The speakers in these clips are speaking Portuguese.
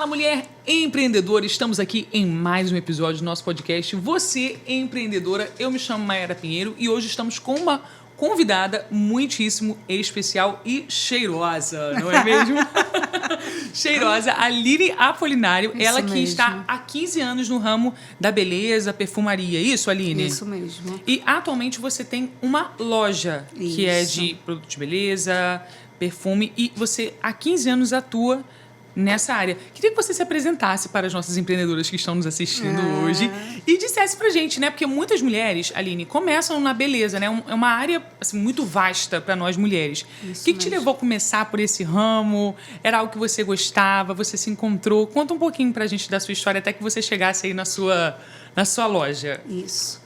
Fala, mulher empreendedora! Estamos aqui em mais um episódio do nosso podcast Você Empreendedora. Eu me chamo Mayara Pinheiro e hoje estamos com uma convidada muitíssimo especial e cheirosa, não é mesmo? Cheirosa, Aline Apolinário. Isso ela que mesmo. está há 15 anos no ramo da beleza, perfumaria. Isso, Aline? Isso mesmo. E atualmente você tem uma loja que é de produto de beleza, perfume, e você há 15 anos atua nessa área. Queria que você se apresentasse para as nossas empreendedoras que estão nos assistindo hoje e dissesse pra gente, né? Porque muitas mulheres, Aline, começam na beleza, né? É uma área assim, muito vasta para nós mulheres. O que te levou a começar por esse ramo? Era algo que você gostava? Você se encontrou? Conta um pouquinho pra gente da sua história até que você chegasse aí na sua loja. Isso.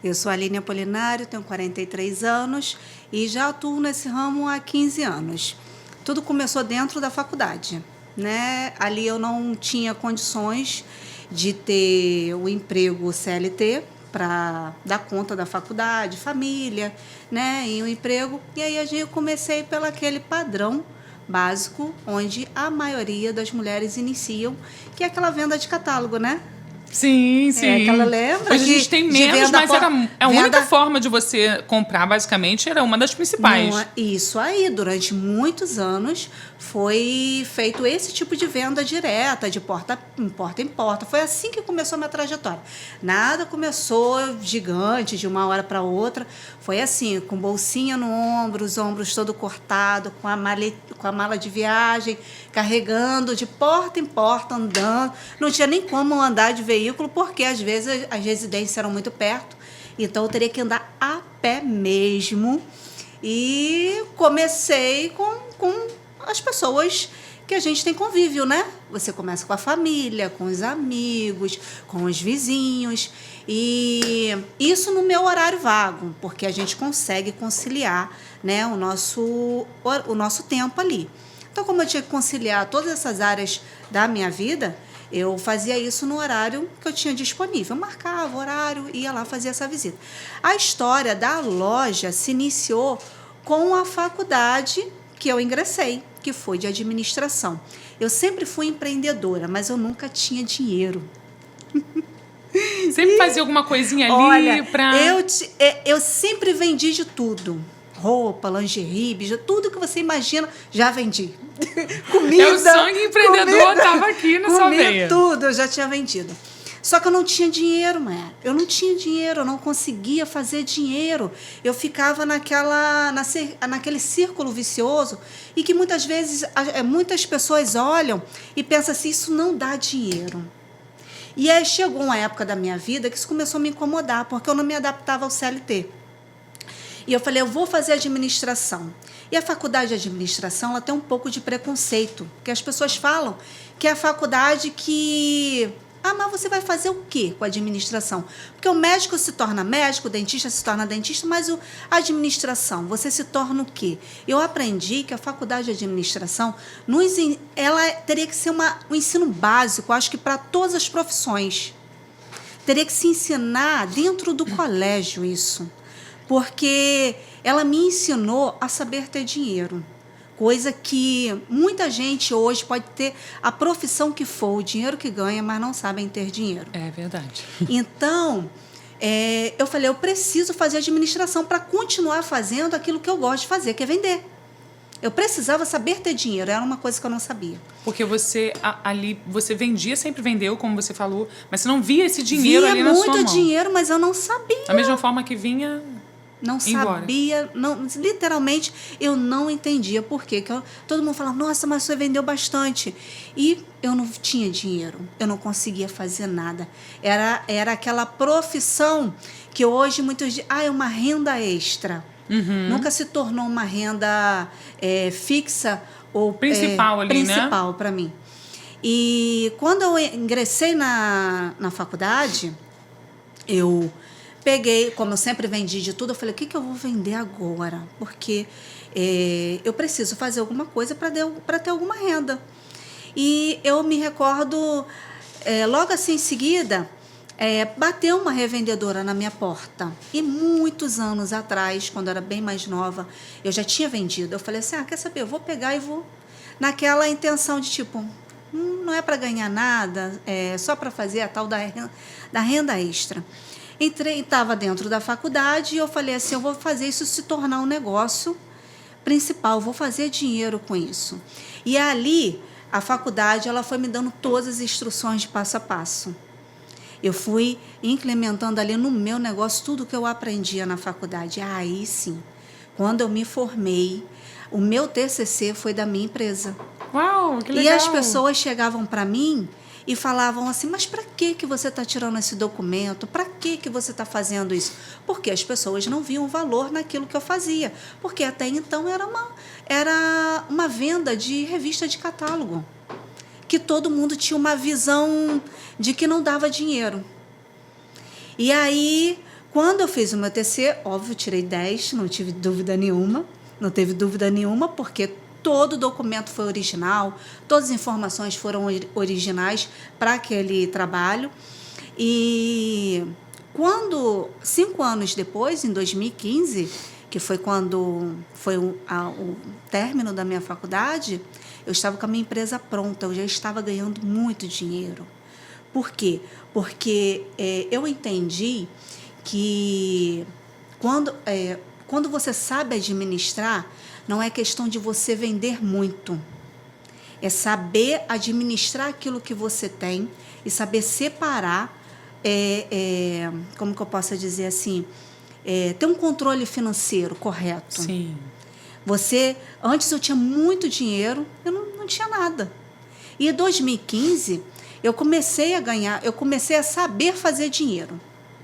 Eu sou a Aline Apolinário, tenho 43 anos e já atuo nesse ramo há 15 anos. Tudo começou dentro da faculdade, né? Ali eu não tinha condições de ter o emprego CLT para dar conta da faculdade, família, né? E o emprego. E aí eu comecei pelo aquele padrão básico onde a maioria das mulheres iniciam, que é aquela venda de catálogo, né? Sim, sim. É, aquela lembra Hoje a gente tem menos, mas era a única forma de você comprar, basicamente, era uma das principais. Não, isso aí, durante muitos anos, foi feito esse tipo de venda direta, de porta em porta. Foi assim que começou a minha trajetória. Nada começou gigante, de uma hora para outra. Foi assim, com bolsinha no ombro, os ombros todo cortado, com a mala de viagem, carregando de porta em porta, andando. Não tinha nem como andar de veículo, porque às vezes as residências eram muito perto. Então eu teria que andar a pé mesmo. E comecei com as pessoas que a gente tem convívio, né? Você começa com a família, com os amigos, com os vizinhos. E isso no meu horário vago, porque a gente consegue conciliar, né, o nosso tempo ali. Então, como eu tinha que conciliar todas essas áreas da minha vida, eu fazia isso no horário que eu tinha disponível. Eu marcava o horário, ia lá fazer essa visita. A história da loja se iniciou com a faculdade que eu ingressei, que foi de administração. Eu sempre fui empreendedora, mas eu nunca tinha dinheiro. Sempre fazia alguma coisinha ali. Olha, eu sempre vendi de tudo. Roupa, lingerie, biju, tudo que você imagina, já vendi. Comida. O sangue empreendedor estava aqui na sua veia. Tudo, eu já tinha vendido. Só que eu não tinha dinheiro, mãe. Eu não tinha dinheiro, eu não conseguia fazer dinheiro. Eu ficava naquele círculo vicioso e que muitas vezes muitas pessoas olham e pensam assim, isso não dá dinheiro. E aí chegou uma época da minha vida que isso começou a me incomodar, porque eu não me adaptava ao CLT. E eu falei, eu vou fazer administração. E a faculdade de administração, ela tem um pouco de preconceito, porque as pessoas falam que é a faculdade que... Ah, mas você vai fazer o quê com a administração? Porque o médico se torna médico, o dentista se torna dentista, mas a administração, você se torna o quê? Eu aprendi que a faculdade de administração, ela teria que ser um ensino básico, acho que para todas as profissões. Teria que se ensinar dentro do colégio isso. Porque ela me ensinou a saber ter dinheiro. Coisa que muita gente hoje pode ter a profissão que for, o dinheiro que ganha, mas não sabem ter dinheiro. É verdade. Então, eu falei, eu preciso fazer administração para continuar fazendo aquilo que eu gosto de fazer, que é vender. Eu precisava saber ter dinheiro, era uma coisa que eu não sabia. Porque você vendia, sempre vendeu, como você falou, mas você não via esse dinheiro ali na sua mão. Via muito dinheiro, mas eu não sabia. Da mesma forma que vinha... Não sabia, não, literalmente eu não entendia por quê. Todo mundo falava, nossa, mas você vendeu bastante. E eu não tinha dinheiro, eu não conseguia fazer nada. Era aquela profissão que hoje muitos dizem, é uma renda extra. Uhum. Nunca se tornou uma renda fixa ou principal ali, principal, né? Para mim. E quando eu ingressei na faculdade, eu peguei, como eu sempre vendi de tudo, eu falei, o que eu vou vender agora? Porque eu preciso fazer alguma coisa para ter alguma renda. E eu me recordo, logo assim em seguida, bateu uma revendedora na minha porta. E muitos anos atrás, quando eu era bem mais nova, eu já tinha vendido. Eu falei assim, quer saber, eu vou pegar e vou naquela intenção de tipo, Não é para ganhar nada, é só para fazer a tal da renda extra. Entrei, estava dentro da faculdade e eu falei assim, eu vou fazer isso se tornar um negócio principal, vou fazer dinheiro com isso. E ali, a faculdade, ela foi me dando todas as instruções de passo a passo. Eu fui implementando ali no meu negócio tudo que eu aprendia na faculdade. Aí sim, quando eu me formei, o meu TCC foi da minha empresa. Uau, que legal! E as pessoas chegavam para mim e falavam assim, mas para que você está tirando esse documento? Para que você está fazendo isso? Porque as pessoas não viam valor naquilo que eu fazia. Porque até então era uma venda de revista de catálogo. Que todo mundo tinha uma visão de que não dava dinheiro. E aí, quando eu fiz o meu TCC, óbvio, tirei 10, não tive dúvida nenhuma. Não teve dúvida nenhuma, porque todo o documento foi original, todas as informações foram originais para aquele trabalho. E quando, 5 anos depois, em 2015, que foi quando foi o término da minha faculdade, eu estava com a minha empresa pronta, eu já estava ganhando muito dinheiro. Por quê? Porque eu entendi que quando você sabe administrar, não é questão de você vender muito. É saber administrar aquilo que você tem e saber separar, como que eu posso dizer assim, ter um controle financeiro correto. Sim. Antes eu tinha muito dinheiro, eu não tinha nada. E em 2015, eu comecei a saber fazer dinheiro.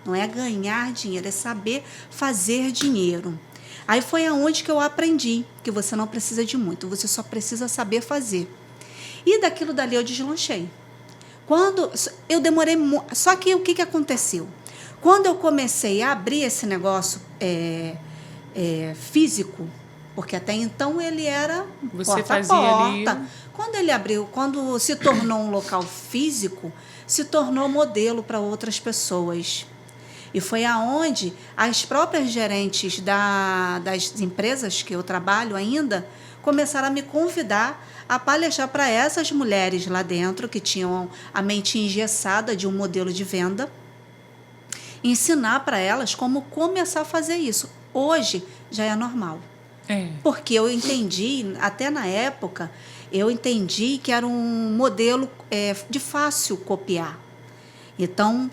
Não é ganhar dinheiro, é saber fazer dinheiro. Aí foi aonde que eu aprendi que você não precisa de muito, você só precisa saber fazer. E daquilo dali eu deslanchei. Quando eu demorei, só que o que aconteceu? Quando eu comecei a abrir esse negócio físico, porque até então ele era porta a porta. Ali... Quando ele abriu, quando se tornou um local físico, se tornou modelo para outras pessoas. E foi aonde as próprias gerentes das empresas que eu trabalho ainda começaram a me convidar a palestrar para essas mulheres lá dentro que tinham a mente engessada de um modelo de venda, ensinar para elas como começar a fazer isso. Hoje já é normal. Porque eu entendi, até na época, eu entendi que era um modelo de fácil copiar. Então,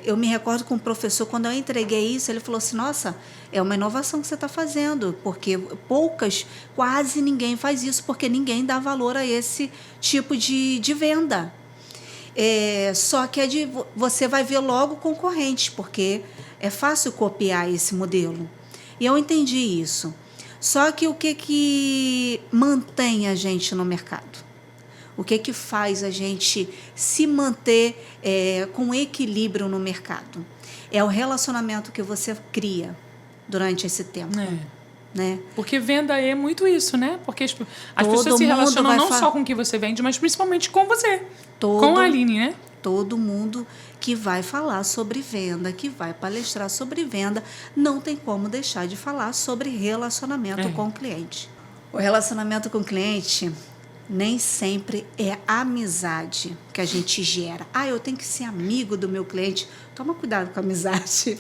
eu me recordo com o professor, quando eu entreguei isso, ele falou assim, nossa, é uma inovação que você está fazendo, porque quase ninguém faz isso, porque ninguém dá valor a esse tipo de venda. Só que você vai ver logo concorrentes, porque é fácil copiar esse modelo. E eu entendi isso. Só que o que mantém a gente no mercado? O que faz a gente se manter com equilíbrio no mercado? É o relacionamento que você cria durante esse tempo. Né? Porque venda é muito isso, né? Porque as pessoas se relacionam não só com o que você vende, mas principalmente com você. Com a Aline, né? Todo mundo que vai falar sobre venda, que vai palestrar sobre venda, não tem como deixar de falar sobre relacionamento com o cliente. O relacionamento com o cliente nem sempre é amizade que a gente gera. Eu tenho que ser amigo do meu cliente. Toma cuidado com a amizade,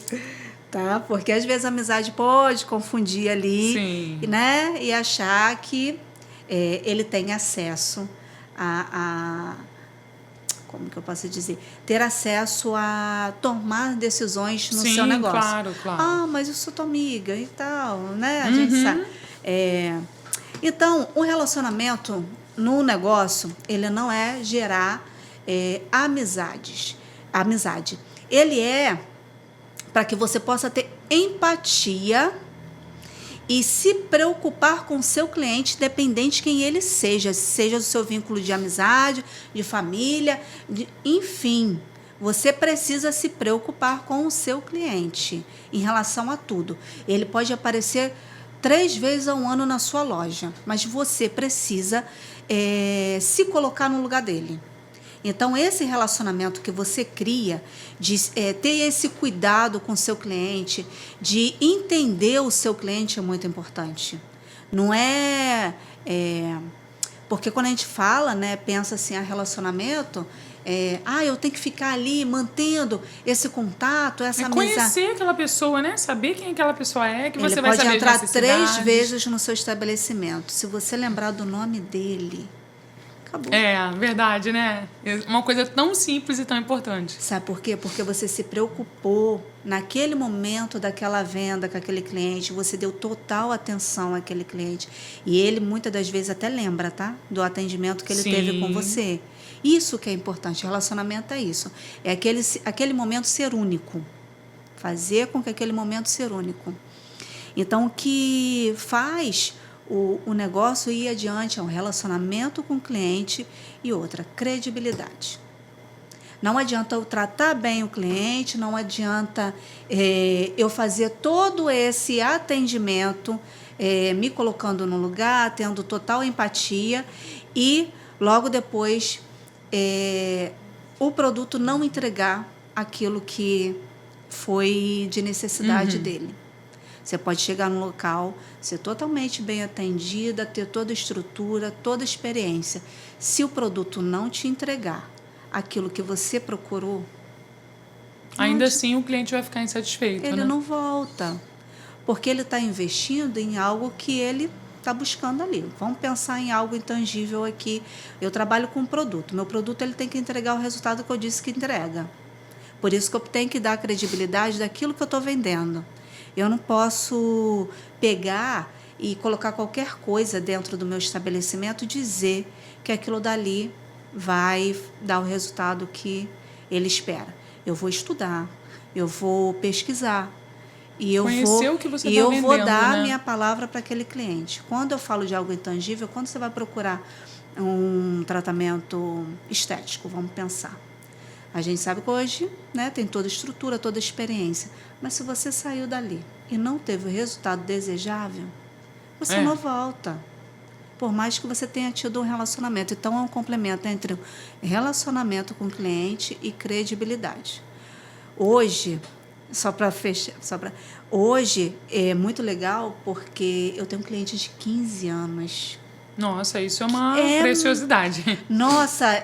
tá? Porque às vezes a amizade pode confundir ali. Sim. Né? E achar que ele tem acesso como que eu posso dizer? Ter acesso a tomar decisões no seu negócio. Claro. Mas eu sou tua amiga e tal, né? A gente sabe. Então, o relacionamento no negócio, ele não é gerar amizade. Ele é para que você possa ter empatia e se preocupar com o seu cliente, independente de quem ele seja do seu vínculo de amizade, de família, enfim. Você precisa se preocupar com o seu cliente em relação a tudo. Ele pode aparecer 3 vezes ao ano na sua loja, mas você precisa se colocar no lugar dele. Então, esse relacionamento que você cria, de ter esse cuidado com o seu cliente, de entender o seu cliente é muito importante. Não é Porque quando a gente fala, né, pensa assim, relacionamento, eu tenho que ficar ali mantendo esse contato, essa amizade. Conhecer aquela pessoa, né? Saber quem aquela pessoa é, que Ele você vai saber pode entrar as necessidades. 3 vezes no seu estabelecimento. Se você lembrar do nome dele, acabou. É, verdade, né? Uma coisa tão simples e tão importante. Sabe por quê? Porque você se preocupou naquele momento daquela venda com aquele cliente, você deu total atenção àquele cliente. E ele, muitas das vezes, até lembra, tá? Do atendimento que ele teve com você. Isso que é importante. Relacionamento é isso. É aquele momento ser único. Fazer com que aquele momento ser único. Então, o que faz o negócio ir adiante é um relacionamento com o cliente e outra, credibilidade. Não adianta eu tratar bem o cliente, não adianta eu fazer todo esse atendimento, me colocando no lugar, tendo total empatia e logo depois o produto não entregar aquilo que foi de necessidade dele. Você pode chegar no local, ser totalmente bem atendida, ter toda a estrutura, toda a experiência. Se o produto não te entregar aquilo que você procurou, ainda assim o cliente vai ficar insatisfeito. Ele não volta, porque ele está investindo em algo que ele está buscando ali. Vamos pensar em algo intangível aqui. Eu trabalho com um produto. Meu produto ele tem que entregar o resultado que eu disse que entrega. Por isso que eu tenho que dar a credibilidade daquilo que eu estou vendendo. Eu não posso pegar e colocar qualquer coisa dentro do meu estabelecimento e dizer que aquilo dali vai dar o resultado que ele espera. Eu vou estudar, eu vou pesquisar e eu conhecer vou, o que você e tá eu vendendo, vou dar né? a minha palavra para aquele cliente. Quando eu falo de algo intangível, quando você vai procurar um tratamento estético, vamos pensar. A gente sabe que hoje, né, tem toda a estrutura, toda a experiência. Mas se você saiu dali e não teve o resultado desejável, você não volta. Por mais que você tenha tido um relacionamento. Então, é um complemento entre relacionamento com o cliente e credibilidade. Hoje, hoje é muito legal porque eu tenho um cliente de 15 anos. Nossa, isso é uma preciosidade. Nossa,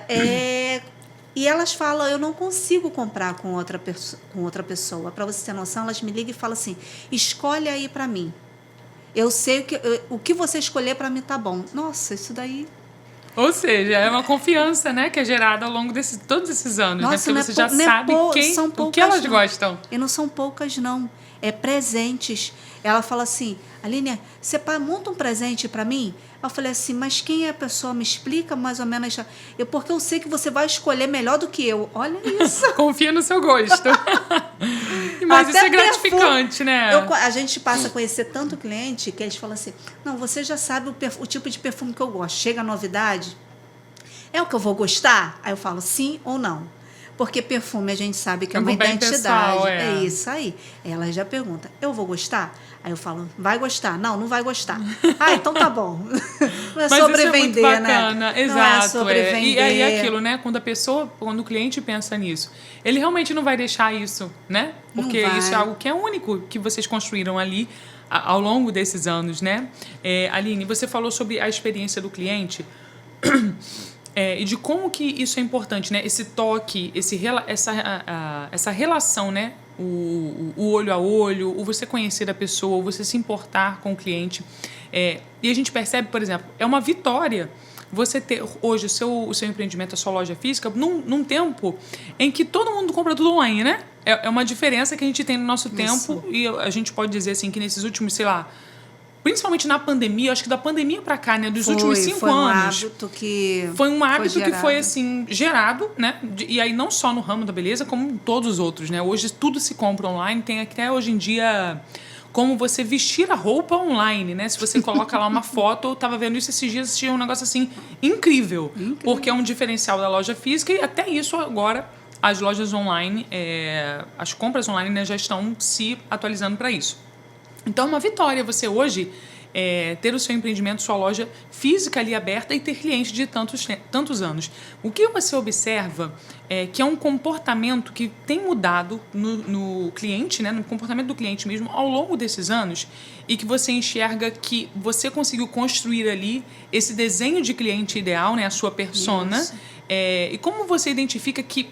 E elas falam, eu não consigo comprar com outra pessoa. Para você ter noção, elas me ligam e falam assim, escolhe aí para mim. Eu sei o que você escolher para mim tá bom. Nossa, isso daí... Ou seja, é uma confiança, né, que é gerada ao longo de todos esses anos. Nossa, né? Porque você já sabe o que elas gostam. E não são poucas, não. É presentes. Ela fala assim, Aline, você monta um presente para mim? Eu falei assim, mas quem é a pessoa? Me explica mais ou menos. Porque eu sei que você vai escolher melhor do que eu. Olha isso. Confia no seu gosto. Mas até isso é gratificante, né? A gente passa a conhecer tanto cliente que eles falam assim, não, você já sabe o tipo de perfume que eu gosto. Chega a novidade, é o que eu vou gostar? Aí eu falo sim ou não. Porque perfume a gente sabe que é uma identidade. Pessoal, é isso aí. Ela já pergunta, eu vou gostar? Aí eu falo, vai gostar? Não, não vai gostar. Então tá bom. Não é sobrevender, isso é muito bacana. né? Exato. Não é sobrevender. E aí é aquilo, né? Quando o cliente pensa nisso, ele realmente não vai deixar isso, né? Porque isso é algo que é único que vocês construíram ali ao longo desses anos, né? Aline, você falou sobre a experiência do cliente. E de como que isso é importante, né? Esse toque, essa relação, né? O olho a olho, o você conhecer a pessoa, o você se importar com o cliente. E a gente percebe, por exemplo, é uma vitória você ter hoje o seu empreendimento, a sua loja física, num tempo em que todo mundo compra tudo online, né? É uma diferença que a gente tem no nosso tempo e a gente pode dizer assim que nesses últimos, sei lá, principalmente na pandemia, acho que da pandemia para cá, né, dos últimos 5 anos. Foi um hábito que foi assim gerado, né? E aí não só no ramo da beleza, como em todos os outros, né? Hoje tudo se compra online, tem até hoje em dia como você vestir a roupa online, né? Se você coloca lá uma foto, eu tava vendo isso esses dias, assistia um negócio assim incrível, porque é um diferencial da loja física e até isso agora as lojas online, as compras online, né, já estão se atualizando para isso. Então, é uma vitória você hoje ter o seu empreendimento, sua loja física ali aberta e ter clientes de tantos anos. O que você observa que é um comportamento que tem mudado no cliente, né, no comportamento do cliente mesmo, ao longo desses anos, e que você enxerga que você conseguiu construir ali esse desenho de cliente ideal, né, a sua persona, e como você identifica que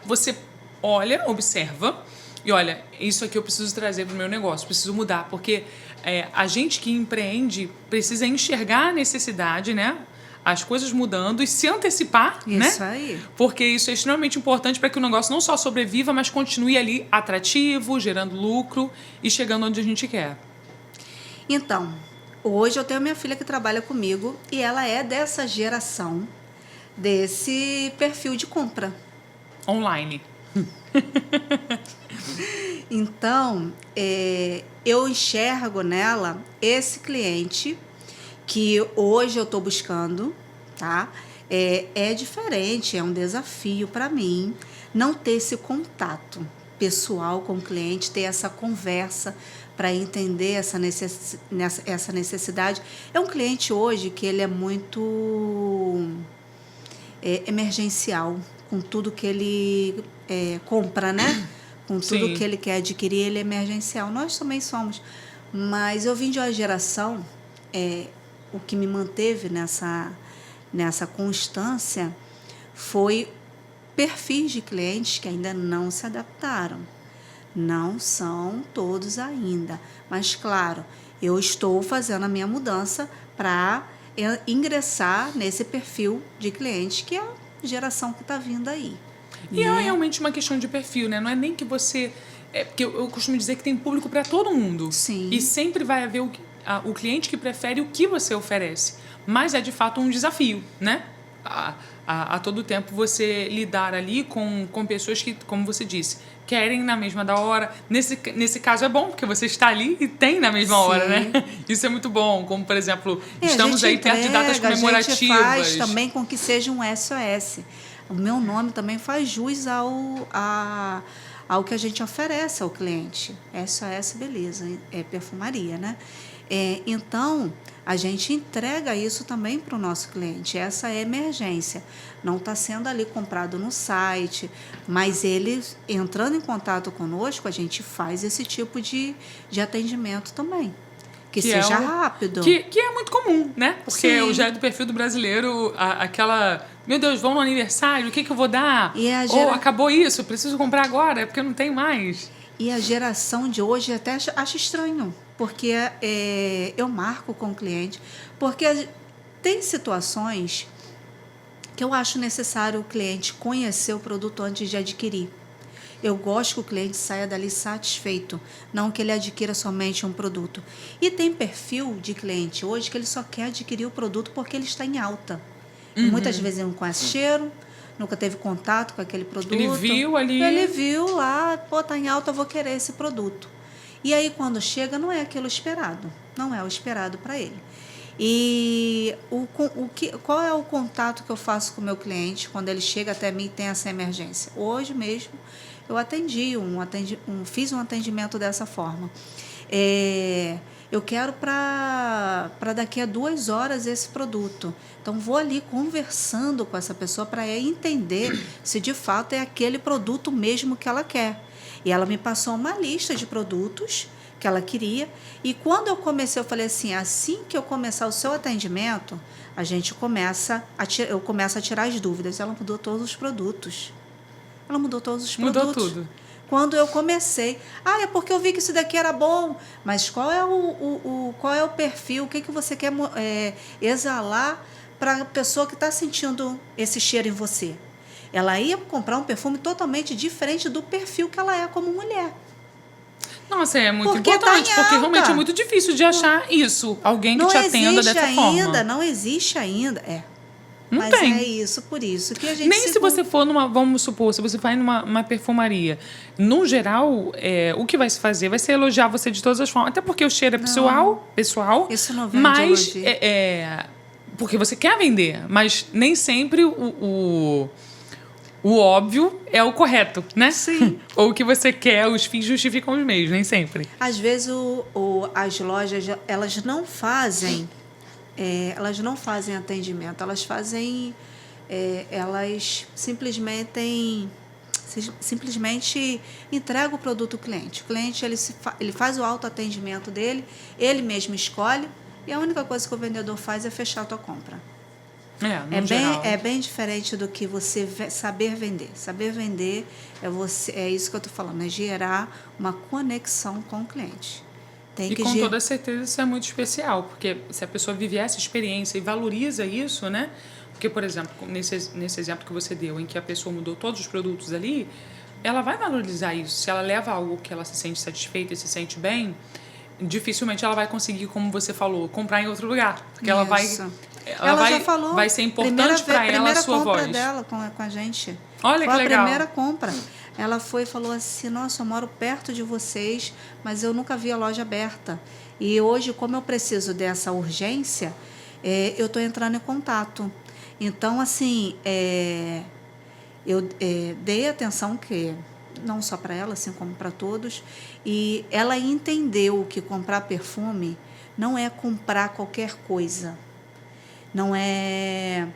você olha, observa, e olha, isso aqui eu preciso trazer para o meu negócio, preciso mudar, porque a gente que empreende precisa enxergar a necessidade, né? As coisas mudando e se antecipar, né? Isso aí. Porque isso é extremamente importante para que o negócio não só sobreviva, mas continue ali atrativo, gerando lucro e chegando onde a gente quer. Então, hoje eu tenho minha filha que trabalha comigo e ela é dessa geração, desse perfil de compra. Online. Então, eu enxergo nela esse cliente que hoje eu estou buscando, tá? É diferente, é um desafio para mim não ter esse contato pessoal com o cliente, ter essa conversa para entender essa necessidade. É um cliente hoje que ele é muito emergencial, com tudo que ele compra, né? Com tudo Sim. que ele quer adquirir, ele é emergencial. Nós também somos. Mas eu vim de uma geração, o que me manteve nessa constância foi perfis de clientes que ainda não se adaptaram. Não são todos ainda. Mas, claro, eu estou fazendo a minha mudança para ingressar nesse perfil de cliente que é a geração que está vindo aí. E é realmente uma questão de perfil, né? Não é nem que você... porque eu costumo dizer que tem público para todo mundo. Sim. E sempre vai haver o cliente que prefere o que você oferece. Mas é, de fato, um desafio, né? A todo tempo você lidar ali com pessoas que, como você disse, querem na mesma da hora. Nesse caso é bom, porque você está ali e tem na mesma hora, né? Isso é muito bom. Como, por exemplo, estamos aí perto de datas comemorativas. A gente faz também com que seja um SOS. O meu nome também faz jus ao que a gente oferece ao cliente. SOS Beleza, é perfumaria, né? Então, a gente entrega isso também para o nosso cliente. Essa é emergência. Não está sendo ali comprado no site, mas ele, entrando em contato conosco, a gente faz esse tipo de atendimento também. Que seja rápido. Que é muito comum, né? Porque já é do perfil do brasileiro, aquela... Meu Deus, vão no aniversário, o que eu vou dar? Ou acabou isso, eu preciso comprar agora, porque eu não tenho mais. E a geração de hoje até acha estranho, porque eu marco com o cliente, porque tem situações que eu acho necessário o cliente conhecer o produto antes de adquirir. Eu gosto que o cliente saia dali satisfeito, não que ele adquira somente um produto. E tem perfil de cliente hoje que ele só quer adquirir o produto porque ele está em alta. Uhum. Muitas vezes ele não conhece cheiro, nunca teve contato com aquele produto. Ele viu ali. Ele viu lá, tá em alta, eu vou querer esse produto. E aí quando chega não é aquilo esperado, não é o esperado para ele. E qual é o contato que eu faço com o meu cliente quando ele chega até mim e tem essa emergência? Hoje mesmo eu fiz um atendimento dessa forma. Eu quero para daqui a 2 horas esse produto. Então, vou ali conversando com essa pessoa para entender se de fato é aquele produto mesmo que ela quer. E ela me passou uma lista de produtos que ela queria. E quando eu comecei, eu falei assim que eu começar o seu atendimento, eu começo a tirar as dúvidas. Ela mudou todos os produtos. Mudou tudo. Quando eu comecei, é porque eu vi que isso daqui era bom, mas qual é o perfil, o que você quer exalar para a pessoa que está sentindo esse cheiro em você? Ela ia comprar um perfume totalmente diferente do perfil que ela é como mulher. Nossa, é muito importante, porque realmente é muito difícil de achar isso, alguém que te atenda dessa forma. Não existe ainda, Não mas tem. É isso, por isso que a gente... Nem se você for vamos supor, se você vai numa perfumaria, no geral, o que vai se fazer vai ser elogiar você de todas as formas, até porque o cheiro é pessoal, isso não vem mas de porque você quer vender, mas nem sempre o óbvio é o correto, né? Sim. Ou o que você quer, os fins justificam os meios, nem sempre. Às vezes as lojas, elas não fazem atendimento, elas fazem, elas simplesmente entregam o produto ao cliente. O cliente ele faz o autoatendimento dele, ele mesmo escolhe, e a única coisa que o vendedor faz é fechar a tua compra. É bem diferente do que você saber vender. Saber vender é isso que eu estou falando, é gerar uma conexão com o cliente. Com toda certeza isso é muito especial, porque se a pessoa vive essa experiência e valoriza isso, né? Porque, por exemplo, nesse exemplo que você deu, em que a pessoa mudou todos os produtos ali, ela vai valorizar isso. Se ela leva algo que ela se sente satisfeita e se sente bem, dificilmente ela vai conseguir, como você falou, comprar em outro lugar. Porque ela já falou, vai ser importante para ela a sua voz. A primeira compra dela com a gente. Olha que legal. A primeira compra. Ela falou assim, nossa, eu moro perto de vocês, mas eu nunca vi a loja aberta. E hoje, como eu preciso dessa urgência, eu estou entrando em contato. Então, assim, eu dei atenção que não só para ela, assim como para todos, e ela entendeu que comprar perfume não é comprar qualquer coisa. Não é,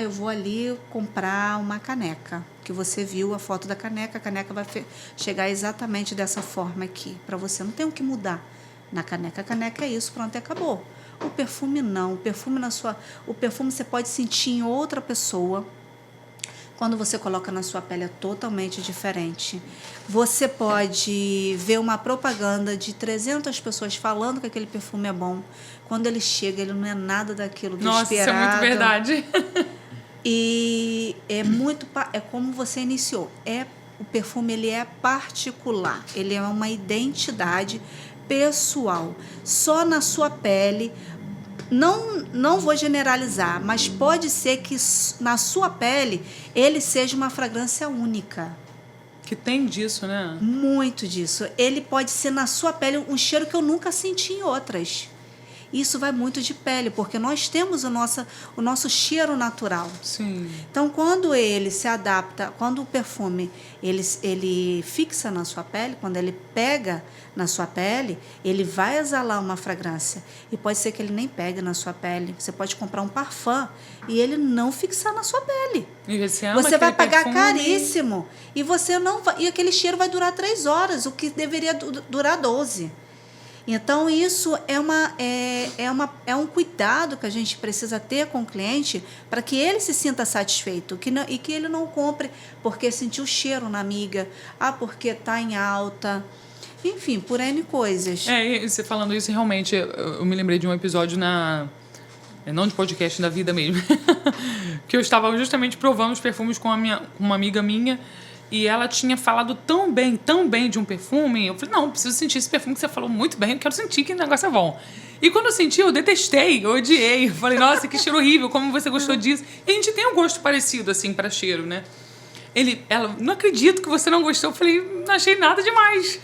eu vou ali comprar uma caneca, que você viu a foto da caneca, a caneca vai chegar exatamente dessa forma aqui, para você. Não tem o que mudar na caneca. A caneca é isso, pronto, acabou. O perfume não. O perfume você pode sentir em outra pessoa. Quando você coloca na sua pele é totalmente diferente. Você pode ver uma propaganda de 300 pessoas falando que aquele perfume é bom. Quando ele chega, ele não é nada daquilo do esperado. Nossa, isso é muito verdade. E é como você iniciou. O perfume ele é particular. Ele é uma identidade pessoal. Só na sua pele. Não vou generalizar, mas pode ser que na sua pele ele seja uma fragrância única. Que tem disso, né? Muito disso. Ele pode ser na sua pele um cheiro que eu nunca senti em outras. Isso vai muito de pele, porque nós temos o nosso cheiro natural. Sim. Então, quando ele se adapta, quando o perfume ele fixa na sua pele, quando ele pega na sua pele, ele vai exalar uma fragrância. E pode ser que ele nem pegue na sua pele. Você pode comprar um parfum e ele não fixar na sua pele. E você vai pagar caríssimo. E você não vai, e aquele cheiro vai durar 3 horas, o que deveria durar 12. Então, isso é um cuidado que a gente precisa ter com o cliente para que ele se sinta satisfeito e que ele não compre porque sentiu o cheiro na amiga, porque está em alta, enfim, por N coisas. E você falando isso, realmente, eu me lembrei de um episódio não de podcast, da vida mesmo, que eu estava justamente provando os perfumes com uma amiga minha. E ela tinha falado tão bem de um perfume. Eu falei, não, preciso sentir esse perfume que você falou muito bem. Eu quero sentir que o negócio é bom. E quando eu senti, eu detestei, eu odiei. Eu falei, nossa, que cheiro horrível, como você gostou disso. E a gente tem um gosto parecido, assim, para cheiro, né? Ela, não acredito que você não gostou. Eu falei, não achei nada demais.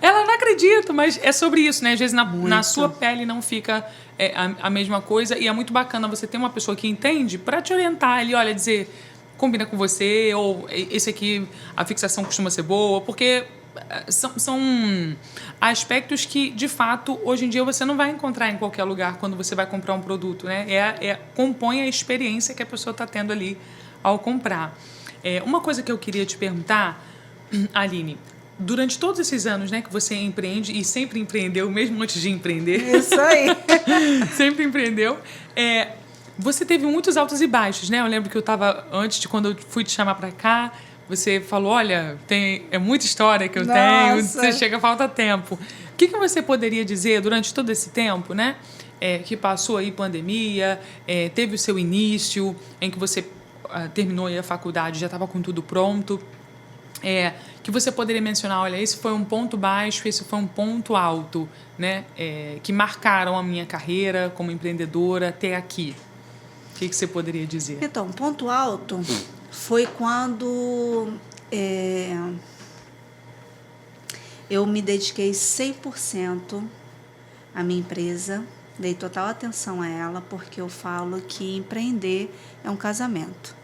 Ela, não acredito, mas é sobre isso, né? Às vezes na sua pele não fica a mesma coisa. E é muito bacana você ter uma pessoa que entende para te orientar ali, olha, dizer... combina com você, ou esse aqui, a fixação costuma ser boa, porque são aspectos que, de fato, hoje em dia você não vai encontrar em qualquer lugar quando você vai comprar um produto, né? Compõe a experiência que a pessoa está tendo ali ao comprar. Uma coisa que eu queria te perguntar, Aline, durante todos esses anos, né, que você empreende e sempre empreendeu, mesmo antes de empreender. Isso aí. Sempre empreendeu. Você teve muitos altos e baixos, né? Eu lembro que eu estava, quando eu fui te chamar para cá, você falou, olha, é muita história que eu tenho, você chega, falta tempo. O que você poderia dizer durante todo esse tempo, né? Que passou aí pandemia, teve o seu início, em que você terminou aí a faculdade, já estava com tudo pronto. Que você poderia mencionar, olha, esse foi um ponto baixo, esse foi um ponto alto, né? Que marcaram a minha carreira como empreendedora até aqui. O que você poderia dizer? Então, ponto alto foi quando eu me dediquei 100% à minha empresa, dei total atenção a ela, porque eu falo que empreender é um casamento.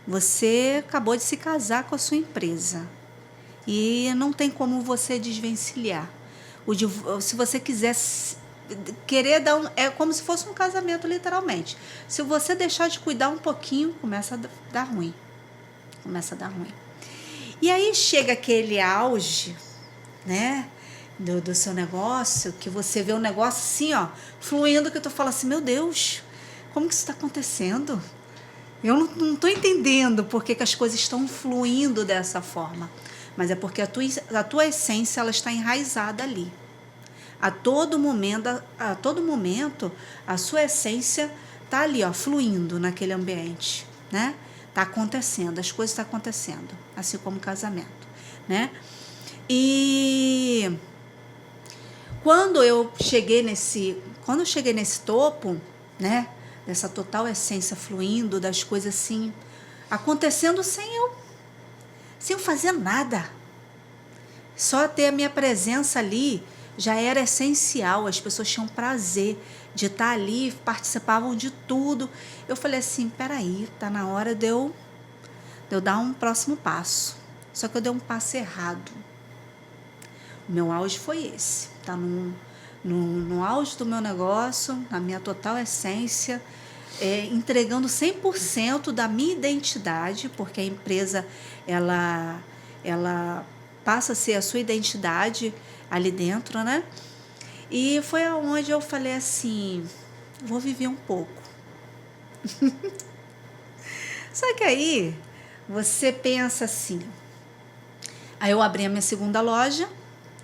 Você acabou de se casar com a sua empresa e não tem como você desvencilhar. Se você quiser querer dar é como se fosse um casamento, literalmente. Se você deixar de cuidar um pouquinho, começa a dar ruim. Começa a dar ruim. E aí chega aquele auge, né, do seu negócio, que você vê um negócio assim, ó, fluindo, que tu fala assim, meu Deus, como que isso está acontecendo? Eu não estou entendendo por que as coisas estão fluindo dessa forma. Mas é porque a tua essência ela está enraizada ali. A todo momento, a sua essência está ali, ó, fluindo naquele ambiente, né? Está acontecendo, as coisas estão acontecendo, assim como o casamento, né? E quando eu cheguei nesse topo, né? Dessa total essência fluindo, das coisas assim, acontecendo sem eu fazer nada. Só ter a minha presença ali já era essencial, as pessoas tinham prazer de estar ali, participavam de tudo. Eu falei assim, peraí, tá na hora de eu dar um próximo passo. Só que eu dei um passo errado. O meu auge foi esse, tá no auge do meu negócio, na minha total essência, entregando 100% da minha identidade, porque a empresa ela passa a ser a sua identidade ali dentro, né? E foi aonde eu falei assim, vou viver um pouco. Só que aí você pensa assim, aí eu abri a minha segunda loja,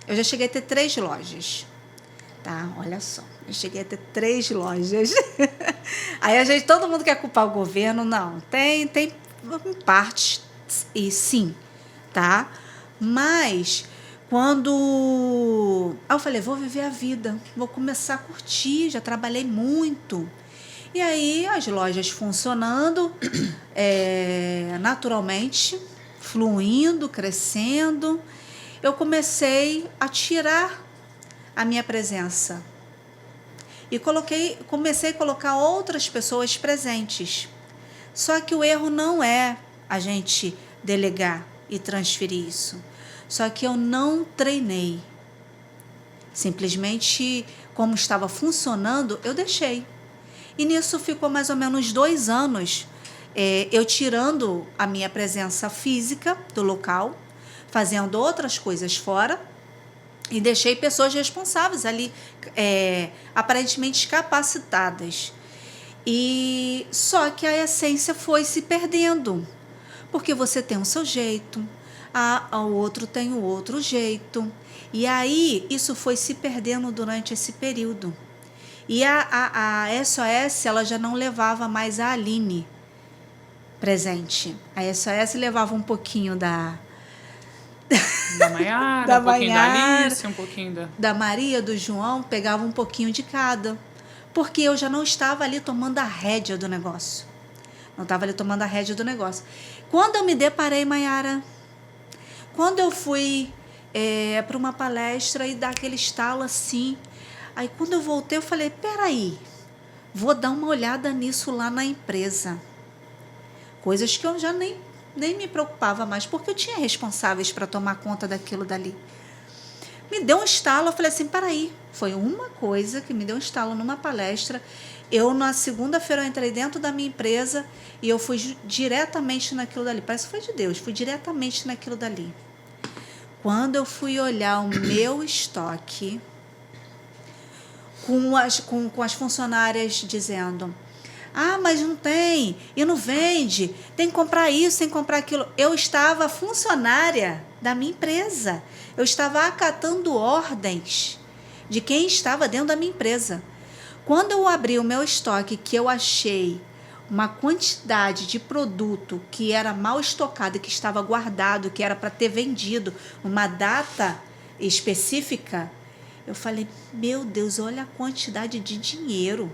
eu já cheguei a ter 3 lojas, tá? Olha só, eu cheguei a ter 3 lojas. Aí todo mundo quer culpar o governo, não, tem parte, e sim, tá? Mas quando eu falei, vou viver a vida, vou começar a curtir, já trabalhei muito. E aí as lojas funcionando naturalmente, fluindo, crescendo, eu comecei a tirar a minha presença. E comecei a colocar outras pessoas presentes. Só que o erro não é a gente delegar e transferir isso. Só que eu não treinei. Simplesmente, como estava funcionando, eu deixei. E nisso ficou mais ou menos 2 anos, eu tirando a minha presença física do local, fazendo outras coisas fora, e deixei pessoas responsáveis ali, aparentemente capacitadas. E só que a essência foi se perdendo, porque você tem o seu jeito, o outro tem o outro jeito. E aí isso foi se perdendo durante esse período. E a SOS ela já não levava mais a Aline presente. A SOS levava um pouquinho da Maiara, um pouquinho da Alice, um pouquinho da Maria, do João, pegava um pouquinho de cada. Porque eu já não estava ali tomando a rédea do negócio. Não estava ali tomando a rédea do negócio. Quando eu me deparei, Maiara, quando eu fui para uma palestra e dar aquele estalo assim, aí quando eu voltei eu falei, peraí, vou dar uma olhada nisso lá na empresa. Coisas que eu já nem me preocupava mais, porque eu tinha responsáveis para tomar conta daquilo dali. Me deu um estalo, eu falei assim, peraí, foi uma coisa que me deu um estalo numa palestra. Eu, na segunda-feira, eu entrei dentro da minha empresa e eu fui diretamente naquilo dali. Parece que foi de Deus, fui diretamente naquilo dali. Quando eu fui olhar o meu estoque, com as funcionárias dizendo, mas não tem, e não vende, tem que comprar isso, tem que comprar aquilo. Eu estava funcionária da minha empresa, eu estava acatando ordens de quem estava dentro da minha empresa. Quando eu abri o meu estoque, que eu achei uma quantidade de produto que era mal estocado, que estava guardado, que era para ter vendido uma data específica, eu falei, meu Deus, olha a quantidade de dinheiro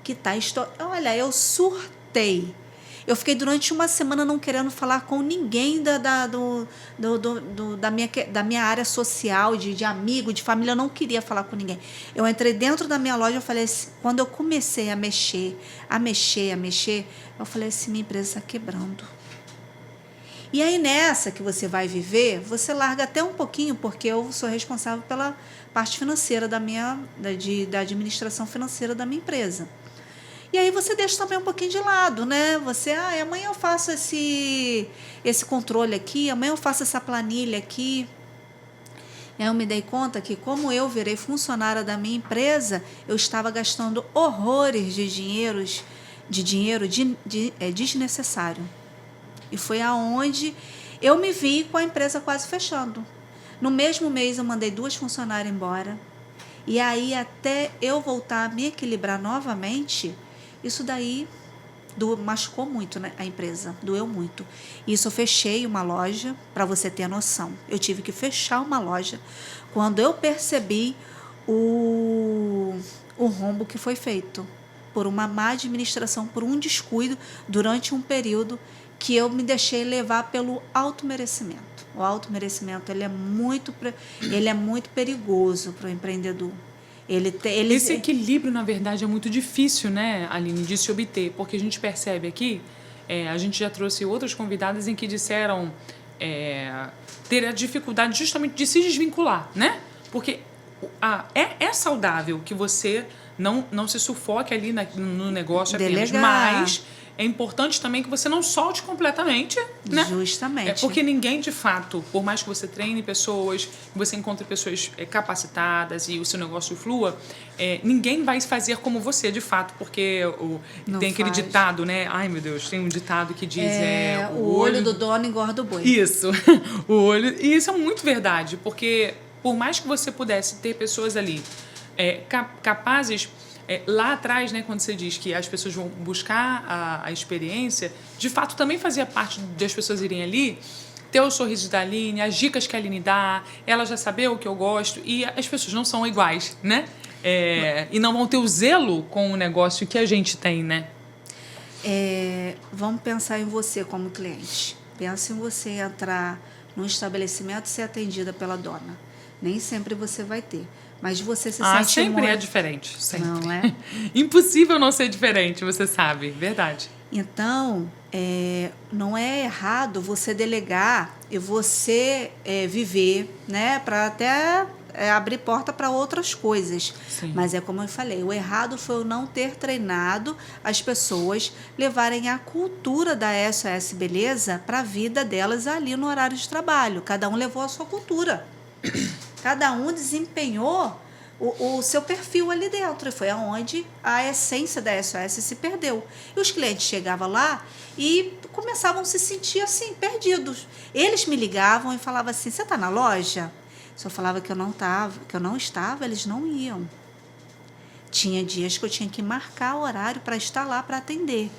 que está estocado. Olha, eu surtei. Eu fiquei durante uma semana não querendo falar com ninguém da minha área social, de amigo, de família. Eu não queria falar com ninguém. Eu entrei dentro da minha loja, eu falei assim, quando eu comecei a mexer, eu falei assim, minha empresa está quebrando. E aí, nessa que você vai viver, você larga até um pouquinho, porque eu sou responsável pela parte financeira da administração financeira da minha empresa. E aí você deixa também um pouquinho de lado, né? Você, amanhã eu faço esse controle aqui, amanhã eu faço essa planilha aqui. E aí eu me dei conta que, como eu virei funcionária da minha empresa, eu estava gastando horrores de dinheiro desnecessário. E foi aonde eu me vi com a empresa quase fechando. No mesmo mês eu mandei 2 funcionárias embora. E aí até eu voltar a me equilibrar novamente, isso daí machucou muito, né, a empresa, doeu muito. Isso eu fechei uma loja, para você ter noção. Eu tive que fechar uma loja quando eu percebi o rombo que foi feito por uma má administração, por um descuido durante um período que eu me deixei levar pelo automerecimento. O automerecimento ele é muito perigoso para o empreendedor. Esse equilíbrio, na verdade, é muito difícil, né, Aline, de se obter, porque a gente percebe aqui, a gente já trouxe outras convidadas em que disseram ter a dificuldade justamente de se desvincular, né? Porque é saudável que você não se sufoque ali no negócio apenas, mas é importante também que você não solte completamente, né? Justamente. Porque ninguém, de fato, por mais que você treine pessoas, que você encontre pessoas capacitadas e o seu negócio flua, ninguém vai fazer como você, de fato, porque tem aquele ditado, né? Ai, meu Deus, tem um ditado que diz... o olho do dono engorda o boi. Isso. E isso é muito verdade, porque por mais que você pudesse ter pessoas ali capazes... lá atrás, né, quando você diz que as pessoas vão buscar a experiência, de fato também fazia parte das pessoas irem ali, ter o sorriso da Aline, as dicas que a Aline dá, ela já saber o que eu gosto, e as pessoas não são iguais, né? E não vão ter o zelo com o negócio que a gente tem, né? Vamos pensar em você como cliente. Pensa em você entrar num estabelecimento e ser atendida pela dona. Nem sempre você vai ter. Mas você se sente sempre muito... é diferente. Sempre. Não é? Impossível não ser diferente, você sabe. Verdade. Então, não é errado você delegar e você viver, né? Para até abrir porta para outras coisas. Sim. Mas é como eu falei, o errado foi eu não ter treinado as pessoas levarem a cultura da SOS Beleza para a vida delas ali no horário de trabalho. Cada um levou a sua cultura. Cada um desempenhou o seu perfil ali dentro. E foi aonde a essência da SOS se perdeu. E os clientes chegavam lá e começavam a se sentir assim, perdidos. Eles me ligavam e falavam assim, você está na loja? Se eu falava que eu não estava, eles não iam. Tinha dias que eu tinha que marcar horário para estar lá para atender.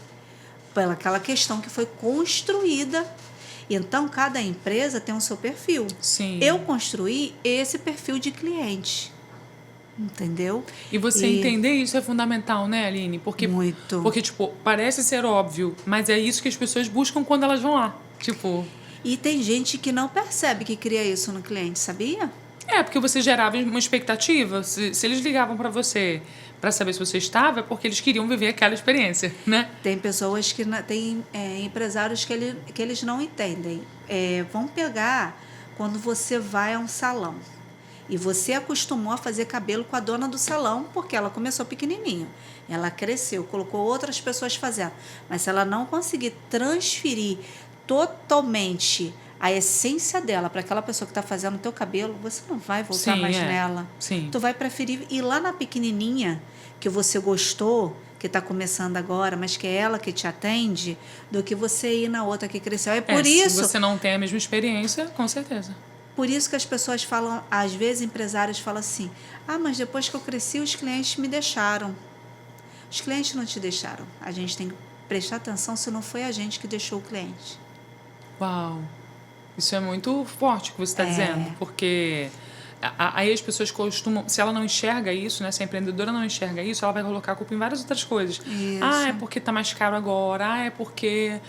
Pela aquela questão que foi construída. Então, cada empresa tem o seu perfil. Sim. Eu construí esse perfil de cliente. Entendeu? E você entender isso é fundamental, né, Aline? Muito. Porque, tipo, parece ser óbvio, mas é isso que as pessoas buscam quando elas vão lá. Tipo... E tem gente que não percebe que cria isso no cliente, sabia? Porque você gerava uma expectativa. Se eles ligavam para você para saber se você estava, é porque eles queriam viver aquela experiência, né? Tem pessoas que... Tem empresários que eles não entendem. Vamos pegar quando você vai a um salão. E você acostumou a fazer cabelo com a dona do salão, porque ela começou pequenininho. Ela cresceu, colocou outras pessoas fazendo. Mas se ela não conseguir transferir totalmente a essência dela para aquela pessoa que está fazendo o teu cabelo, você não vai voltar mais nela. Sim. Tu vai preferir ir lá na pequenininha que você gostou, que está começando agora, mas que é ela que te atende, do que você ir na outra que cresceu. Se você não tem a mesma experiência, com certeza. Por isso que as pessoas falam, às vezes empresários falam assim, mas depois que eu cresci, os clientes me deixaram. Os clientes não te deixaram. A gente tem que prestar atenção se não foi a gente que deixou o cliente. Uau! Isso é muito forte o que você está dizendo, porque aí as pessoas costumam, se ela não enxerga isso, né, se a empreendedora não enxerga isso, ela vai colocar a culpa em várias outras coisas. Isso. É porque está mais caro agora, é porque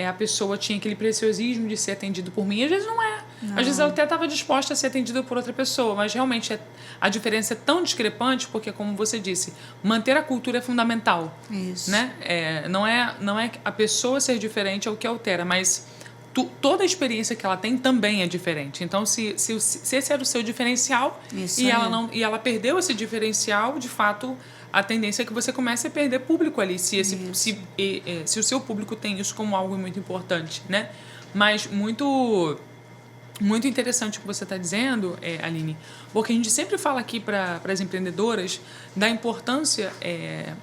a pessoa tinha aquele preciosismo de ser atendido por mim, às vezes não é. Não. Às vezes ela até estava disposta a ser atendida por outra pessoa, mas realmente a diferença é tão discrepante, porque, como você disse, manter a cultura é fundamental. Isso. Né? Não é a pessoa ser diferente é o que altera, mas toda a experiência que ela tem também é diferente. Então, se esse era o seu diferencial e ela perdeu esse diferencial, de fato, a tendência é que você comece a perder público ali, se o seu público tem isso como algo muito importante, né? Mas muito interessante o que você está dizendo, Aline, porque a gente sempre fala aqui para as empreendedoras da importância,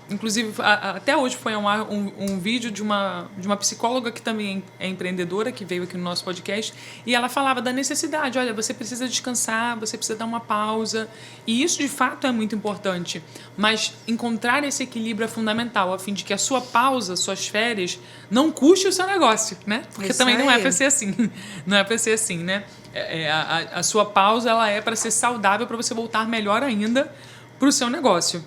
inclusive até hoje foi um vídeo de uma psicóloga que também é empreendedora, que veio aqui no nosso podcast, e ela falava da necessidade, olha, você precisa descansar, você precisa dar uma pausa, e isso de fato é muito importante, mas encontrar esse equilíbrio é fundamental, a fim de que a sua pausa, suas férias, não custe o seu negócio, né? Porque também não é para ser assim, não é para ser assim, né? A sua pausa ela é para ser saudável, para você voltar melhor ainda para o seu negócio.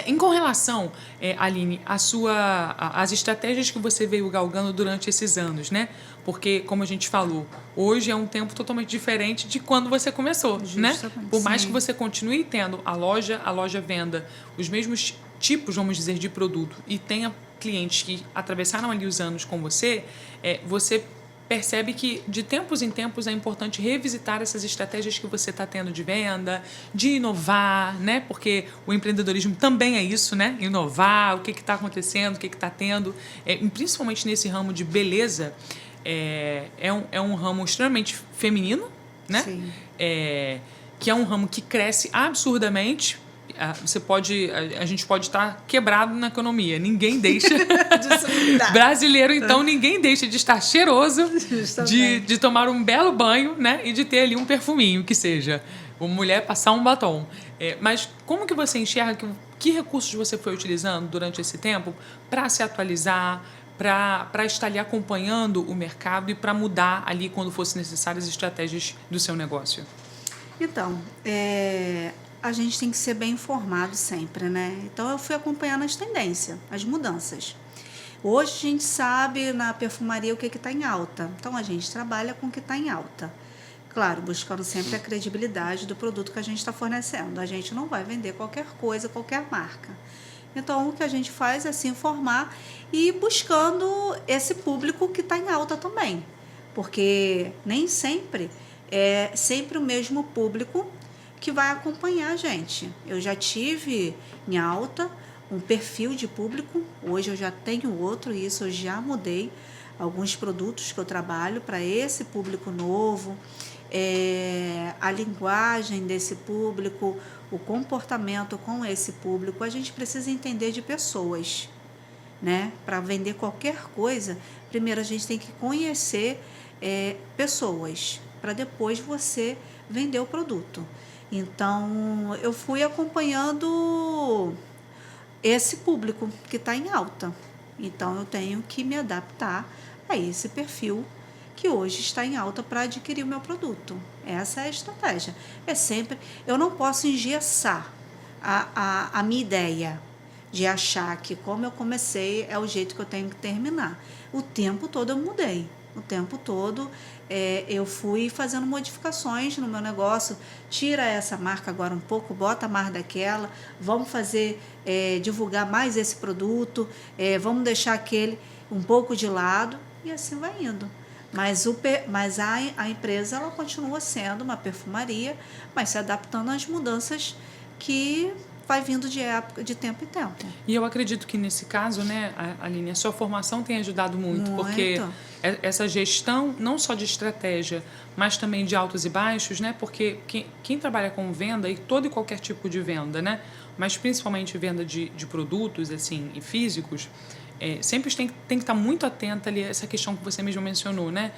Em correlação, Aline, as estratégias que você veio galgando durante esses anos, né? Porque, como a gente falou, hoje é um tempo totalmente diferente de quando você começou, né? Por mais que você continue tendo a loja venda, os mesmos tipos, vamos dizer, de produto e tenha clientes que atravessaram ali os anos com você, você percebe que de tempos em tempos é importante revisitar essas estratégias que você está tendo de venda, de inovar, né? Porque o empreendedorismo também é isso, né? Inovar, o que está acontecendo, o que está tendo. Principalmente nesse ramo de beleza, é um ramo extremamente feminino, né? Sim. Que é um ramo que cresce absurdamente. A gente pode estar quebrado na economia. Ninguém deixa. Brasileiro, então, ninguém deixa de estar cheiroso, de tomar um belo banho, né? E de ter ali um perfuminho, que seja. Uma mulher passar um batom. Mas como que você enxerga que recursos você foi utilizando durante esse tempo para se atualizar, para estar ali acompanhando o mercado e para mudar ali, quando fosse necessário, as estratégias do seu negócio? Então, a gente tem que ser bem informado sempre, né? Então, eu fui acompanhando as tendências, as mudanças. Hoje, a gente sabe na perfumaria o que está em alta. Então, a gente trabalha com o que está em alta. Claro, buscando sempre a credibilidade do produto que a gente está fornecendo. A gente não vai vender qualquer coisa, qualquer marca. Então, o que a gente faz é se informar e ir buscando esse público que está em alta também. Porque nem sempre é sempre o mesmo público que vai acompanhar a gente. Eu já tive em alta um perfil de público, hoje eu já tenho outro, e isso eu já mudei alguns produtos que eu trabalho para esse público novo, a linguagem desse público, o comportamento com esse público. A gente precisa entender de pessoas, né? Para vender qualquer coisa, primeiro a gente tem que conhecer pessoas, para depois você vender o produto. Então, eu fui acompanhando esse público que está em alta. Então, eu tenho que me adaptar a esse perfil que hoje está em alta para adquirir o meu produto. Essa é a estratégia. Eu não posso engessar a minha ideia de achar que como eu comecei é o jeito que eu tenho que terminar. O tempo todo eu mudei. O tempo todo eu fui fazendo modificações no meu negócio. Tira essa marca agora um pouco, bota mais daquela, vamos fazer, divulgar mais esse produto, vamos deixar aquele um pouco de lado, e assim vai indo. Mas a empresa ela continua sendo uma perfumaria, mas se adaptando às mudanças que vai vindo de tempo em tempo. E eu acredito que nesse caso, né, Aline, a sua formação tem ajudado muito, porque essa gestão não só de estratégia, mas também de altos e baixos, né? Porque quem trabalha com venda, e todo e qualquer tipo de venda, né? Mas principalmente venda de produtos assim, e físicos, sempre tem que estar muito atenta ali a essa questão que você mesmo mencionou, né?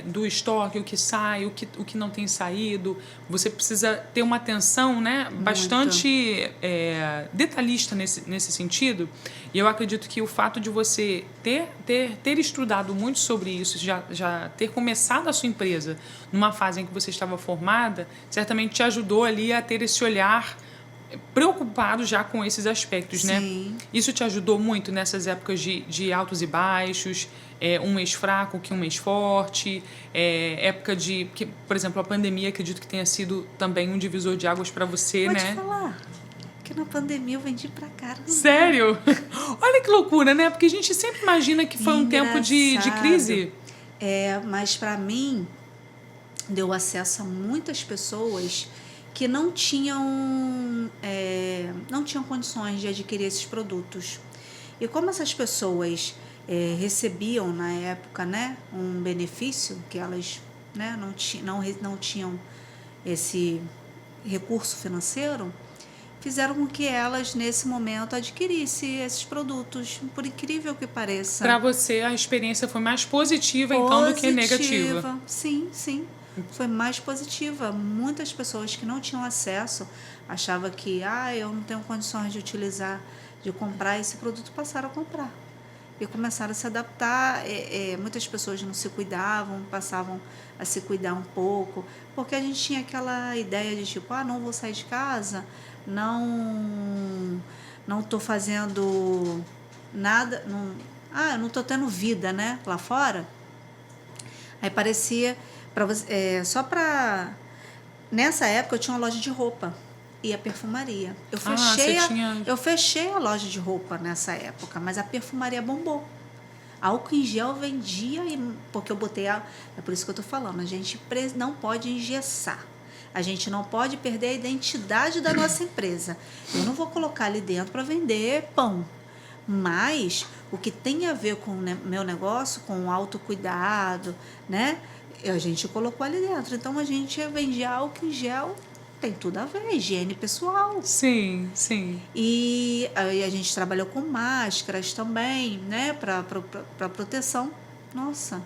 Do estoque, o que sai, o que não tem saído. Você precisa ter uma atenção, né, bastante detalhista nesse sentido. E eu acredito que o fato de você ter estudado muito sobre isso, já ter começado a sua empresa numa fase em que você estava formada, certamente te ajudou ali a ter esse olhar preocupado já com esses aspectos, Sim. né? Isso te ajudou muito nessas épocas de altos e baixos, um mês fraco que um mês forte, época que, por exemplo, a pandemia, acredito que tenha sido também um divisor de águas para você, né? Pode falar que na pandemia eu vendi pra caramba. Sério? Olha que loucura, né? Porque a gente sempre imagina que foi um tempo de crise. Mas para mim deu acesso a muitas pessoas que não tinham condições de adquirir esses produtos. E como essas pessoas recebiam na época, né, um benefício que elas, né, não tinham esse recurso financeiro, fizeram com que elas, nesse momento, adquirissem esses produtos, por incrível que pareça. Para você, a experiência foi mais positiva, então, do que negativa. Sim, sim. Foi mais positiva. Muitas pessoas que não tinham acesso achavam que eu não tenho condições de utilizar, de comprar esse produto, passaram a comprar. E começaram a se adaptar. Muitas pessoas não se cuidavam, passavam a se cuidar um pouco, porque a gente tinha aquela ideia de tipo, não vou sair de casa, não estou fazendo nada, eu não estou tendo vida, né, lá fora. Aí parecia, nessa época eu tinha uma loja de roupa e a perfumaria. Eu fechei a loja de roupa nessa época, mas a perfumaria bombou. Álcool em gel vendia, porque eu botei é por isso que eu estou falando, a gente não pode engessar. A gente não pode perder a identidade da nossa empresa. Eu não vou colocar ali dentro para vender pão. Mas o que tem a ver com o meu negócio, com o autocuidado, né? A gente colocou ali dentro. Então a gente vendia álcool em gel, tem tudo a ver, higiene pessoal. Sim, sim. E aí a gente trabalhou com máscaras também, né? Para proteção. Nossa,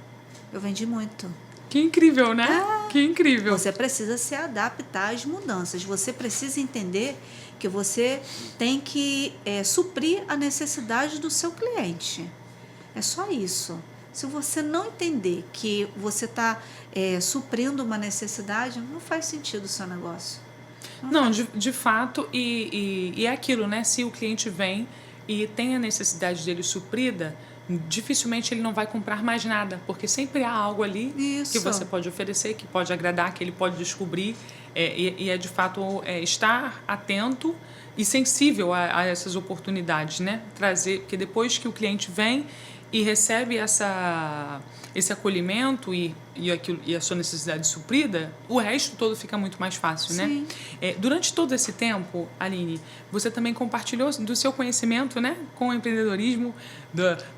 eu vendi muito. Que incrível, né? Que incrível. Você precisa se adaptar às mudanças. Você precisa entender que você tem que suprir a necessidade do seu cliente. É só isso. Se você não entender que você está suprindo uma necessidade, não faz sentido o seu negócio. Não, de fato, e é aquilo, né? Se o cliente vem e tem a necessidade dele suprida, dificilmente ele não vai comprar mais nada, porque sempre há algo ali que você pode oferecer, que pode agradar, que ele pode descobrir, e é de fato estar atento e sensível a essas oportunidades, né? Trazer, porque depois que o cliente vem e recebe esse acolhimento e a sua necessidade suprida, o resto todo fica muito mais fácil, Sim. né? Durante todo esse tempo, Aline, você também compartilhou do seu conhecimento, né, com o empreendedorismo,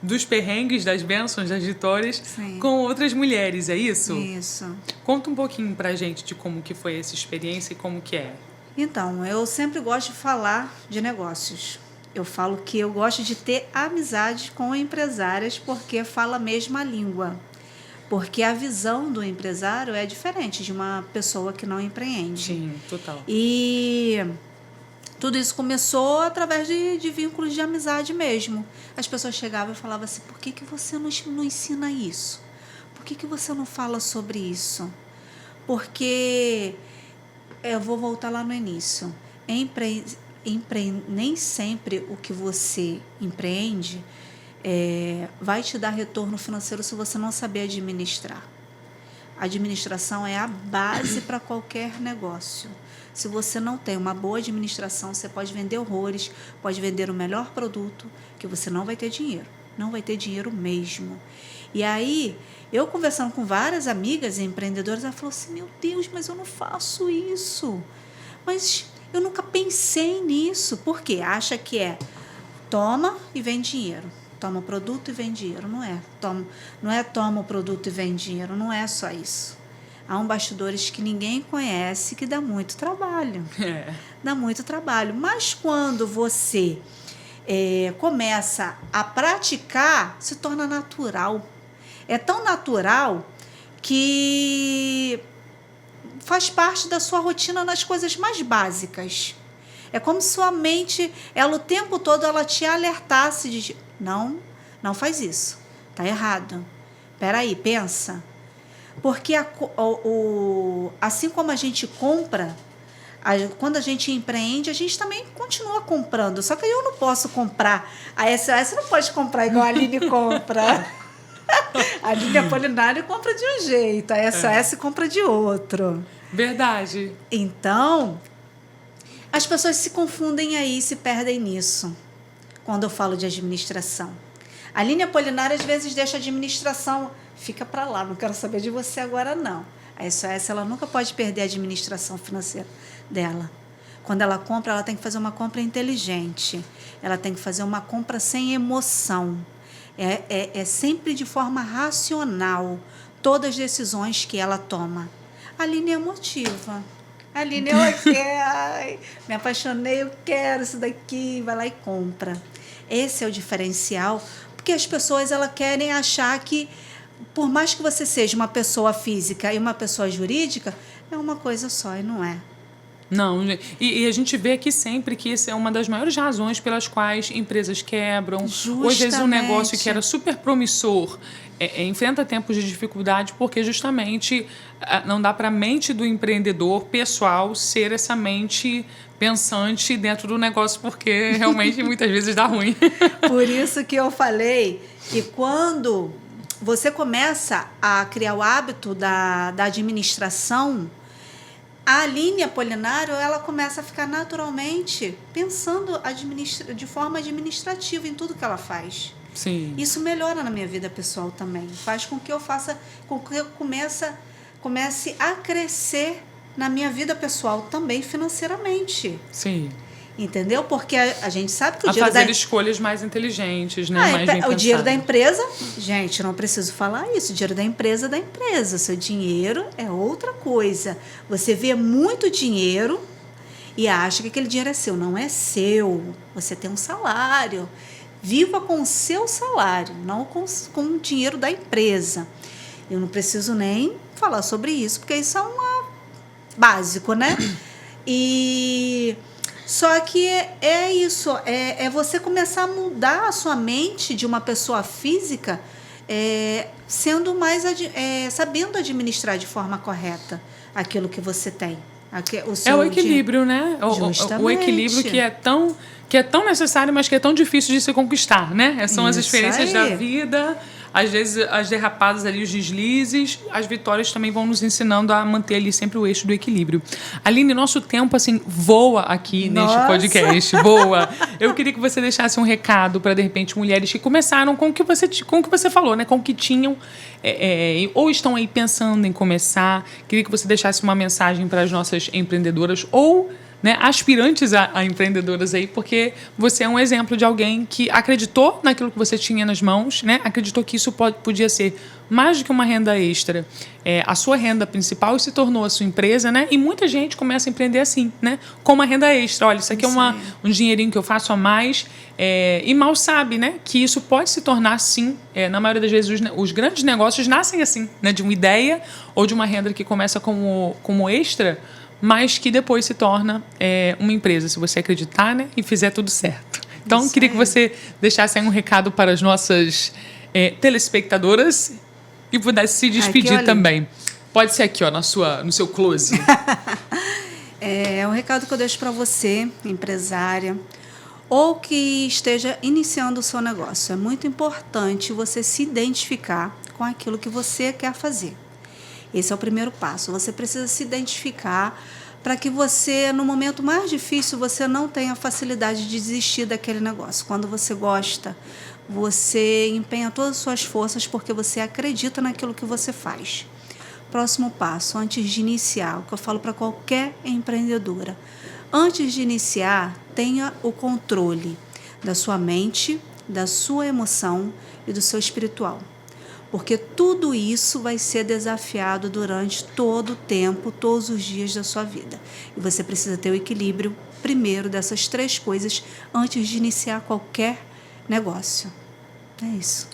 dos perrengues, das bênçãos, das vitórias, Sim. com outras mulheres, é isso? Isso. Conta um pouquinho pra gente de como que foi essa experiência e como que é. Então, eu sempre gosto de falar de negócios. Eu falo que eu gosto de ter amizade com empresárias porque fala a mesma língua. Porque a visão do empresário é diferente de uma pessoa que não empreende. Sim, total. E tudo isso começou através de vínculos de amizade mesmo. As pessoas chegavam e falavam assim, por que você não ensina isso? Por que você não fala sobre isso? Porque, eu vou voltar lá no início, nem sempre o que você empreende vai te dar retorno financeiro se você não saber administrar. A administração é a base para qualquer negócio. Se você não tem uma boa administração, você pode vender horrores, pode vender o melhor produto, que você não vai ter dinheiro. Não vai ter dinheiro mesmo. E aí, eu conversando com várias amigas empreendedoras, ela falou assim, meu Deus, mas eu não faço isso. Mas eu nunca pensei nisso. Por quê? Acha que toma e vem dinheiro. Toma o produto e vem dinheiro. Não é. Toma o produto e vem dinheiro. Não é só isso. Há bastidores que ninguém conhece que dá muito trabalho. Dá muito trabalho. Mas quando você começa a praticar, se torna natural. É tão natural que faz parte da sua rotina nas coisas mais básicas. É como se sua mente, ela o tempo todo, ela te alertasse de não faz isso, tá errado. Peraí, pensa. Porque assim como a gente compra, quando a gente empreende, a gente também continua comprando. Só que eu não posso comprar. A SOS não pode comprar igual a Aline compra. A Aline Apolinário compra de um jeito, a SOS compra de outro. Verdade. Então, as pessoas se confundem aí, se perdem nisso, quando eu falo de administração. A Aline Apolinário, às vezes, deixa a administração fica para lá, não quero saber de você agora não. A SOS, ela nunca pode perder a administração financeira dela. Quando ela compra, ela tem que fazer uma compra inteligente. Ela tem que fazer uma compra sem emoção. É sempre de forma racional. Todas as decisões que ela toma. A Aline é emotiva. A Aline, eu quero. Me apaixonei, eu quero isso daqui. Vai lá e compra. Esse é o diferencial. Porque as pessoas elas querem achar que, por mais que você seja uma pessoa física e uma pessoa jurídica, é uma coisa só e não é. Não, e a gente vê aqui sempre que essa é uma das maiores razões pelas quais empresas quebram. Justamente. Hoje, às vezes, um negócio que era super promissor enfrenta tempos de dificuldade porque justamente não dá para a mente do empreendedor pessoal ser essa mente pensante dentro do negócio, porque realmente muitas vezes dá ruim. Por isso que eu falei que quando você começa a criar o hábito da administração, a Aline Apolinário, ela começa a ficar naturalmente pensando de forma administrativa em tudo que ela faz. Sim. Isso melhora na minha vida pessoal também. Faz com que eu comece a crescer na minha vida pessoal também financeiramente. Sim. Entendeu? Porque a gente sabe que o dinheiro... fazer escolhas mais inteligentes, né? Mais bem o dinheiro da empresa... Gente, não preciso falar isso. O dinheiro da empresa é da empresa. Seu dinheiro é outra coisa. Você vê muito dinheiro e acha que aquele dinheiro é seu. Não é seu. Você tem um salário. Viva com o seu salário, não com o dinheiro da empresa. Eu não preciso nem falar sobre isso, porque isso é básico, né? Só que é isso, é você começar a mudar a sua mente de uma pessoa física, sendo mais sabendo administrar de forma correta aquilo que você tem. O equilíbrio, né? O equilíbrio que é tão necessário, mas que é tão difícil de se conquistar, né? São as experiências da vida, às vezes as derrapadas ali, os deslizes, as vitórias também vão nos ensinando a manter ali sempre o eixo do equilíbrio. Aline, nosso tempo, assim, voa aqui neste podcast, voa. Eu queria que você deixasse um recado para, de repente, mulheres que começaram com o que você falou, né? Com o que tinham, ou estão aí pensando em começar. Queria que você deixasse uma mensagem para as nossas empreendedoras ou... né, aspirantes a empreendedoras aí, porque você é um exemplo de alguém que acreditou naquilo que você tinha nas mãos, né, acreditou que isso podia ser mais do que uma renda extra, a sua renda principal, e se tornou a sua empresa, né, e muita gente começa a empreender assim, né, com uma renda extra. Olha, isso aqui é um dinheirinho que eu faço a mais, e mal sabe, né, que isso pode se tornar, sim, na maioria das vezes os grandes negócios nascem assim, né, de uma ideia ou de uma renda que começa como extra, mas que depois se torna uma empresa, se você acreditar, né, e fizer tudo certo. Então, queria que você deixasse aí um recado para as nossas telespectadoras e pudesse se despedir também. Pode ser aqui, ó, no seu close. Um recado que eu deixo para você, empresária, ou que esteja iniciando o seu negócio. É muito importante você se identificar com aquilo que você quer fazer. Esse é o primeiro passo. Você precisa se identificar para que você, no momento mais difícil, você não tenha facilidade de desistir daquele negócio. Quando você gosta, você empenha todas as suas forças porque você acredita naquilo que você faz. Próximo passo, antes de iniciar, o que eu falo para qualquer empreendedora. Antes de iniciar, tenha o controle da sua mente, da sua emoção e do seu espiritual. Porque tudo isso vai ser desafiado durante todo o tempo, todos os dias da sua vida. E você precisa ter o equilíbrio, primeiro, dessas 3 coisas antes de iniciar qualquer negócio. É isso.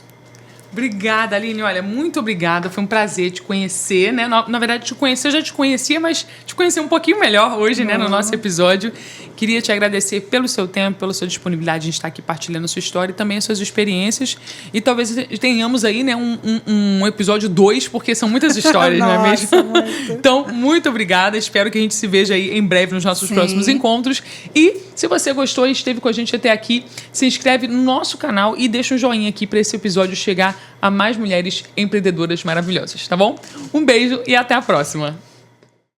Obrigada, Aline. Olha, muito obrigada. Foi um prazer te conhecer, né? Na verdade, te conhecer, eu já te conhecia, mas te conhecer um pouquinho melhor hoje, né? No nosso episódio. Queria te agradecer pelo seu tempo, pela sua disponibilidade de estar aqui partilhando a sua história e também as suas experiências. E talvez tenhamos aí, né, um episódio 2, porque são muitas histórias, não é mesmo? Muito. Então, muito obrigada. Espero que a gente se veja aí em breve nos nossos próximos encontros. E se você gostou e esteve com a gente até aqui, se inscreve no nosso canal e deixa um joinha aqui para esse episódio chegar a mais mulheres empreendedoras maravilhosas, tá bom? Um beijo e até a próxima!